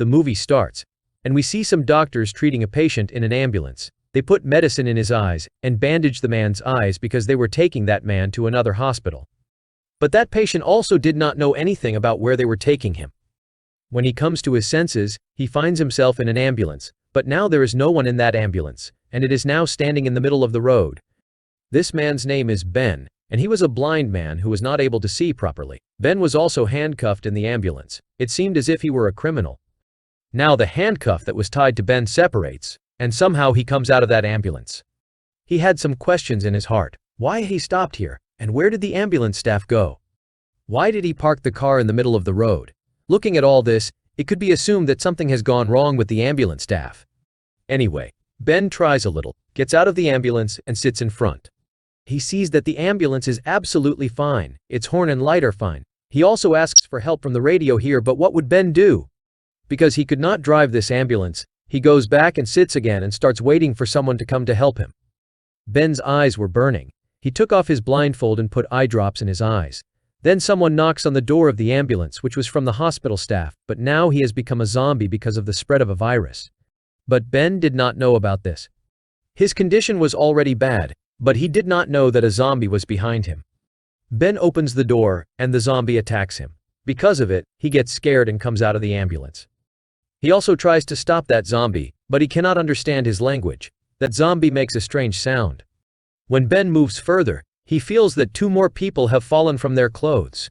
the movie starts, and we see some doctors treating a patient in an ambulance. They put medicine in his eyes and bandage the man's eyes because they were taking that man to another hospital. But that patient also did not know anything about where they were taking him. When he comes to his senses, he finds himself in an ambulance, but now there is no one in that ambulance, and it is now standing in the middle of the road. This man's name is Ben, and he was a blind man who was not able to see properly. Ben was also handcuffed in the ambulance. It seemed as if he were a criminal. Now the handcuff that was tied to Ben separates, and somehow he comes out of that ambulance. He had some questions in his heart. Why he stopped here, and where did the ambulance staff go? Why did he park the car in the middle of the road? Looking at all this, it could be assumed that something has gone wrong with the ambulance staff. Anyway, Ben tries a little, gets out of the ambulance and sits in front. He sees that the ambulance is absolutely fine, its horn and light are fine. He also asks for help from the radio here, but what would Ben do? Because he could not drive this ambulance, he goes back and sits again and starts waiting for someone to come to help him. Ben's eyes were burning. He took off his blindfold and put eye drops in his eyes. Then someone knocks on the door of the ambulance, which was from the hospital staff, but now he has become a zombie because of the spread of a virus. But Ben did not know about this. His condition was already bad, but he did not know that a zombie was behind him. Ben opens the door, and the zombie attacks him. Because of it, he gets scared and comes out of the ambulance. He also tries to stop that zombie, but he cannot understand his language. That zombie makes a strange sound. When Ben moves further, he feels that 2 more people have fallen from their clothes.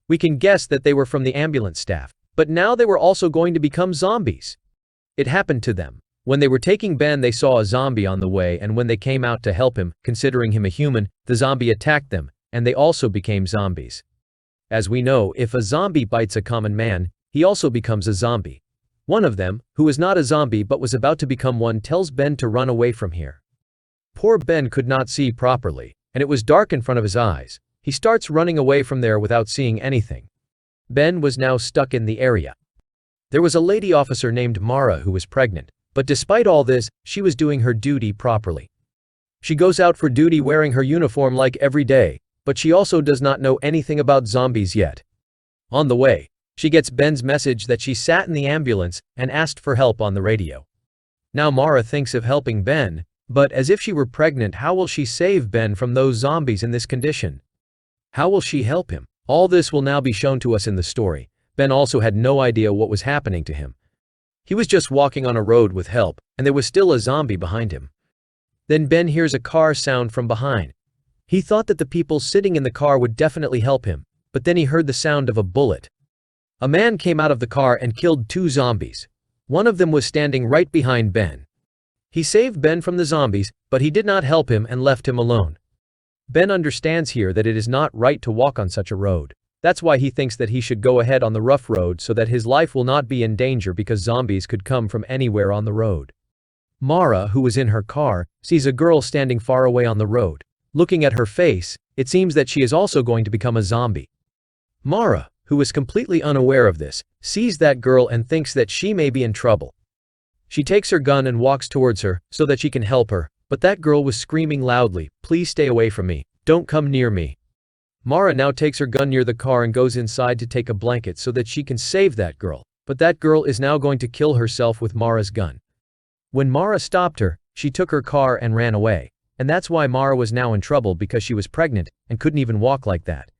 We can guess that they were from the ambulance staff, but now they were also going to become zombies. It happened to them. When they were taking Ben, they saw a zombie on the way, and when they came out to help him, considering him a human, the zombie attacked them, and they also became zombies. As we know, if a zombie bites a common man, he also becomes a zombie. One of them, who is not a zombie but was about to become one, tells Ben to run away from here. Poor Ben could not see properly, and it was dark in front of his eyes. He starts running away from there without seeing anything. Ben was now stuck in the area. There was a lady officer named Mara who was pregnant. But despite all this, she was doing her duty properly. She goes out for duty wearing her uniform like every day, but she also does not know anything about zombies yet. On the way, she gets Ben's message that she sat in the ambulance and asked for help on the radio. Now Mara thinks of helping Ben, but as if she were pregnant, how will she save Ben from those zombies in this condition? How will she help him? All this will now be shown to us in the story. Ben also had no idea what was happening to him. He was just walking on a road with help, and there was still a zombie behind him. Then Ben hears a car sound from behind. He thought that the people sitting in the car would definitely help him, but then he heard the sound of a bullet. A man came out of the car and killed 2 zombies. One of them was standing right behind Ben. He saved Ben from the zombies, but he did not help him and left him alone. Ben understands here that it is not right to walk on such a road. That's why he thinks that he should go ahead on the rough road so that his life will not be in danger because zombies could come from anywhere on the road. Mara, who was in her car, sees a girl standing far away on the road. Looking at her face, it seems that she is also going to become a zombie. Mara, who is completely unaware of this, sees that girl and thinks that she may be in trouble. She takes her gun and walks towards her so that she can help her, but that girl was screaming loudly, "Please stay away from me. Don't come near me." Mara now takes her gun near the car and goes inside to take a blanket so that she can save that girl, but that girl is now going to kill herself with Mara's gun. When Mara stopped her, she took her car and ran away, and that's why Mara was now in trouble because she was pregnant and couldn't even walk like that.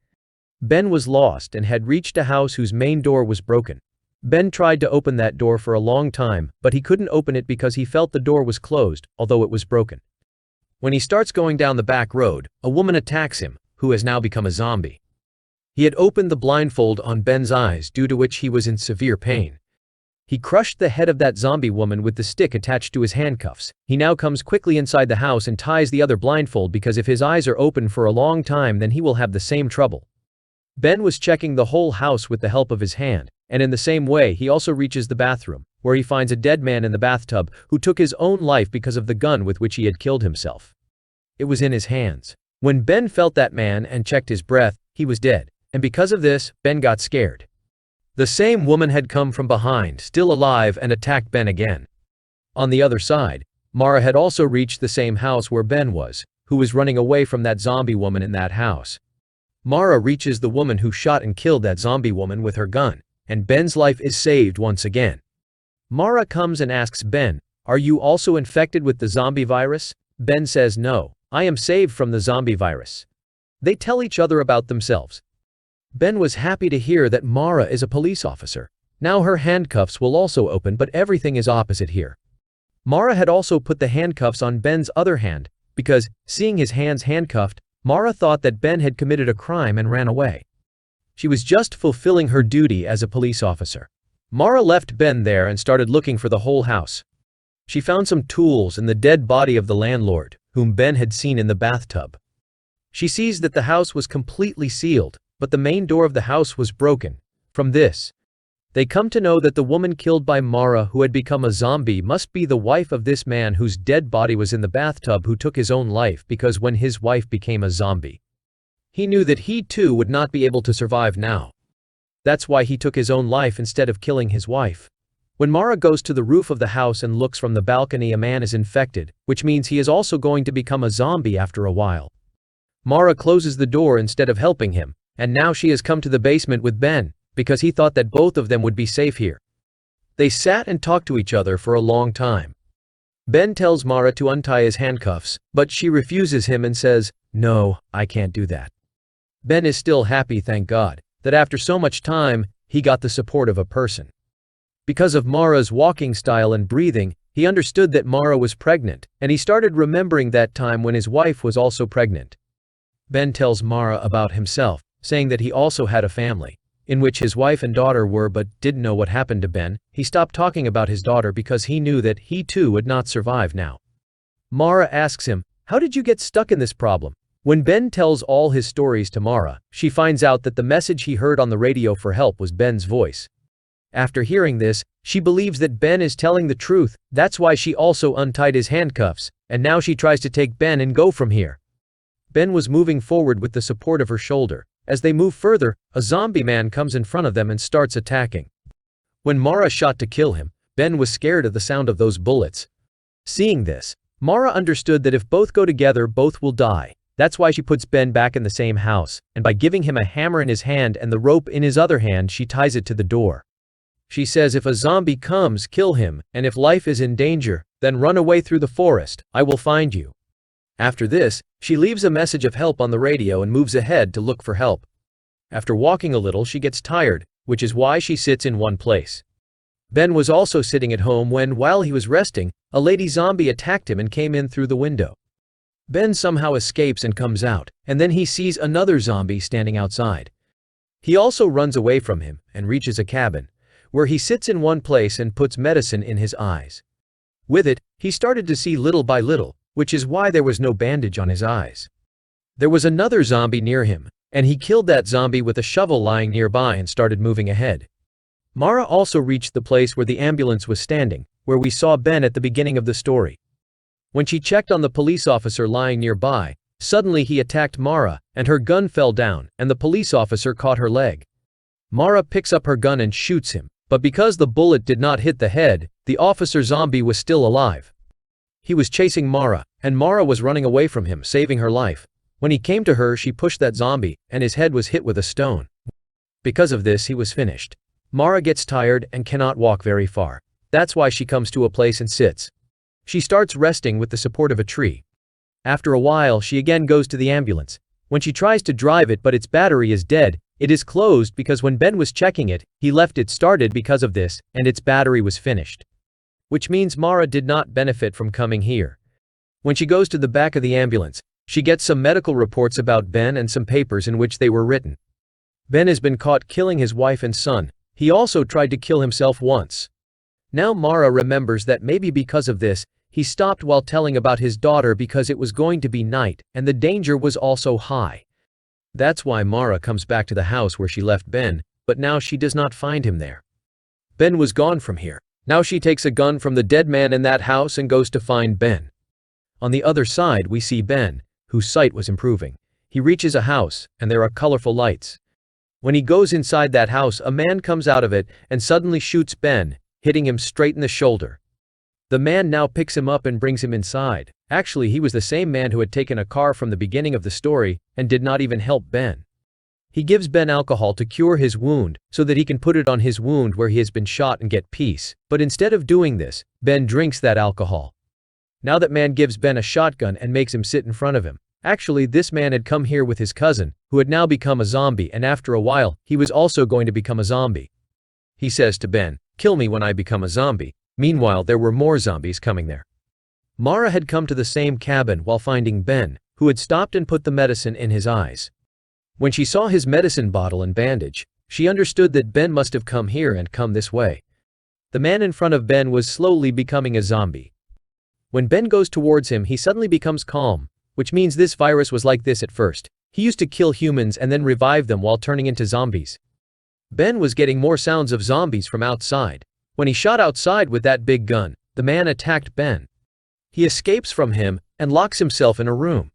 Ben was lost and had reached a house whose main door was broken. Ben tried to open that door for a long time, but he couldn't open it because he felt the door was closed, although it was broken. When he starts going down the back road, a woman attacks him, who has now become a zombie. He had opened the blindfold on Ben's eyes, due to which he was in severe pain. He crushed the head of that zombie woman with the stick attached to his handcuffs. He now comes quickly inside the house and ties the other blindfold because if his eyes are open for a long time then he will have the same trouble. Ben was checking the whole house with the help of his hand, and in the same way he also reaches the bathroom, where he finds a dead man in the bathtub who took his own life because of the gun with which he had killed himself. It was in his hands. When Ben felt that man and checked his breath, he was dead, and because of this, Ben got scared. The same woman had come from behind, still alive, and attacked Ben again. On the other side, Mara had also reached the same house where Ben was, who was running away from that zombie woman in that house. Mara reaches the woman who shot and killed that zombie woman with her gun, and Ben's life is saved once again. Mara comes and asks Ben, "Are you also infected with the zombie virus?" Ben says, "No, I am saved from the zombie virus." They tell each other about themselves. Ben was happy to hear that Mara is a police officer. Now her handcuffs will also open, but everything is opposite here. Mara had also put the handcuffs on Ben's other hand, because, seeing his hands handcuffed, Mara thought that Ben had committed a crime and ran away. She was just fulfilling her duty as a police officer. Mara left Ben there and started looking for the whole house. She found some tools and the dead body of the landlord, whom Ben had seen in the bathtub. She sees that the house was completely sealed, but the main door of the house was broken. From this, they come to know that the woman killed by Mara, who had become a zombie, must be the wife of this man whose dead body was in the bathtub, who took his own life because when his wife became a zombie, he knew that he too would not be able to survive now. That's why he took his own life instead of killing his wife. When Mara goes to the roof of the house and looks from the balcony, a man is infected, which means he is also going to become a zombie after a while. Mara closes the door instead of helping him, and now she has come to the basement with Ben, because he thought that both of them would be safe here. They sat and talked to each other for a long time. Ben tells Mara to untie his handcuffs, but she refuses him and says, "No, I can't do that." Ben is still happy, thank God, that after so much time, he got the support of a person. Because of Mara's walking style and breathing, he understood that Mara was pregnant, and he started remembering that time when his wife was also pregnant. Ben tells Mara about himself, saying that he also had a family, in which his wife and daughter were, but didn't know what happened to Ben. He stopped talking about his daughter because he knew that he too would not survive now. Mara asks him, "How did you get stuck in this problem?" When Ben tells all his stories to Mara, she finds out that the message he heard on the radio for help was Ben's voice. After hearing this, she believes that Ben is telling the truth. That's why she also untied his handcuffs, and now she tries to take Ben and go from here. Ben was moving forward with the support of her shoulder. As they move further, a zombie man comes in front of them and starts attacking. When Mara shot to kill him, Ben was scared of the sound of those bullets. Seeing this, Mara understood that if both go together, both will die. That's why she puts Ben back in the same house, and by giving him a hammer in his hand and the rope in his other hand, she ties it to the door. She says, "If a zombie comes, kill him, and if life is in danger, then run away through the forest. I will find you." After this, she leaves a message of help on the radio and moves ahead to look for help. After walking a little, she gets tired, which is why she sits in one place. Ben was also sitting at home when, while he was resting, a lady zombie attacked him and came in through the window. Ben somehow escapes and comes out, and then he sees another zombie standing outside. He also runs away from him and reaches a cabin, where he sits in one place and puts medicine in his eyes. With it, he started to see little by little, which is why there was no bandage on his eyes. There was another zombie near him, and he killed that zombie with a shovel lying nearby and started moving ahead. Mara also reached the place where the ambulance was standing, where we saw Ben at the beginning of the story. When she checked on the police officer lying nearby, suddenly he attacked Mara, and her gun fell down, and the police officer caught her leg. Mara picks up her gun and shoots him, but because the bullet did not hit the head, the officer zombie was still alive. He was chasing Mara, and Mara was running away from him, saving her life. When he came to her, she pushed that zombie, and his head was hit with a stone. Because of this, he was finished. Mara gets tired and cannot walk very far. That's why she comes to a place and sits. She starts resting with the support of a tree. After a while, she again goes to the ambulance. When she tries to drive it, but its battery is dead, it is closed because when Ben was checking it, he left it started because of this, and its battery was finished. Which means Mara did not benefit from coming here. When she goes to the back of the ambulance, she gets some medical reports about Ben and some papers in which they were written. Ben has been caught killing his wife and son. He also tried to kill himself once. Now Mara remembers that maybe because of this, he stopped while telling about his daughter because it was going to be night and the danger was also high. That's why Mara comes back to the house where she left Ben, but now she does not find him there. Ben was gone from here. Now she takes a gun from the dead man in that house and goes to find Ben. On the other side, we see Ben, whose sight was improving. He reaches a house, and there are colorful lights. When he goes inside that house, a man comes out of it and suddenly shoots Ben, hitting him straight in the shoulder. The man now picks him up and brings him inside. Actually, he was the same man who had taken a car from the beginning of the story and did not even help Ben. He gives Ben alcohol to cure his wound so that he can put it on his wound where he has been shot and get peace. But instead of doing this, Ben drinks that alcohol. Now that man gives Ben a shotgun and makes him sit in front of him. Actually, this man had come here with his cousin, who had now become a zombie, and after a while, he was also going to become a zombie. He says to Ben, "Kill me when I become a zombie." Meanwhile, there were more zombies coming there. Mara had come to the same cabin while finding Ben, who had stopped and put the medicine in his eyes. When she saw his medicine bottle and bandage, she understood that Ben must have come here and come this way. The man in front of Ben was slowly becoming a zombie. When Ben goes towards him, he suddenly becomes calm, which means this virus was like this at first. He used to kill humans and then revive them while turning into zombies. Ben was getting more sounds of zombies from outside. When he shot outside with that big gun, the man attacked Ben. He escapes from him and locks himself in a room.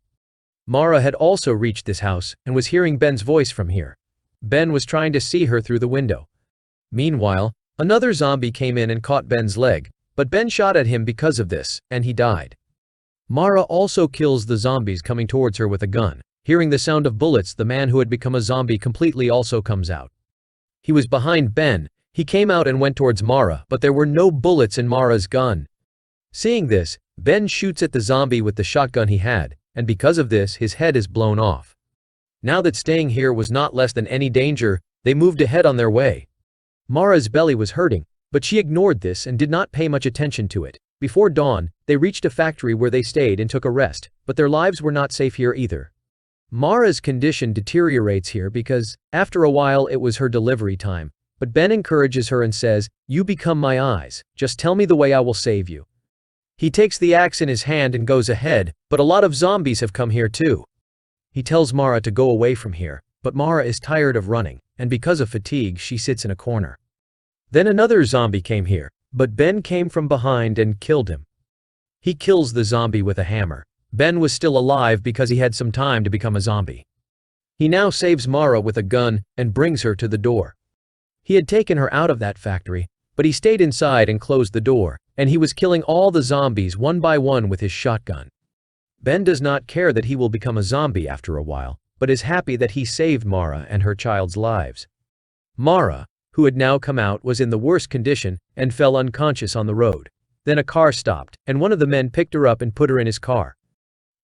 Mara had also reached this house and was hearing Ben's voice from here. Ben was trying to see her through the window. Meanwhile, another zombie came in and caught Ben's leg, but Ben shot at him because of this, and he died. Mara also kills the zombies coming towards her with a gun. Hearing the sound of bullets, the man who had become a zombie completely also comes out. He was behind Ben. He came out and went towards Mara, but there were no bullets in Mara's gun. Seeing this, Ben shoots at the zombie with the shotgun he had, and because of this, his head is blown off. Now that staying here was not less than any danger, they moved ahead on their way. Mara's belly was hurting, but she ignored this and did not pay much attention to it. Before dawn, they reached a factory where they stayed and took a rest, but their lives were not safe here either. Mara's condition deteriorates here because, after a while, it was her delivery time, but Ben encourages her and says, "You become my eyes, just tell me the way I will save you." He takes the axe in his hand and goes ahead, but a lot of zombies have come here too. He tells Mara to go away from here, but Mara is tired of running, and because of fatigue she sits in a corner. Then another zombie came here, but Ben came from behind and killed him. He kills the zombie with a hammer. Ben was still alive because he had some time to become a zombie. He now saves Mara with a gun and brings her to the door. He had taken her out of that factory, but he stayed inside and closed the door, and he was killing all the zombies one by one with his shotgun. Ben does not care that he will become a zombie after a while, but is happy that he saved Mara and her child's lives. Mara, who had now come out, was in the worst condition and fell unconscious on the road. Then a car stopped, and one of the men picked her up and put her in his car.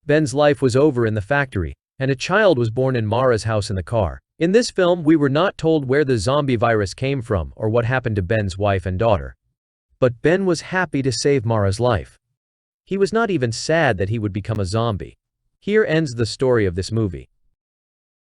Ben's life was over in the factory, and a child was born in Mara's house in the car. In this film, we were not told where the zombie virus came from or what happened to Ben's wife and daughter. But Ben was happy to save Mara's life. He was not even sad that he would become a zombie. Here ends the story of this movie.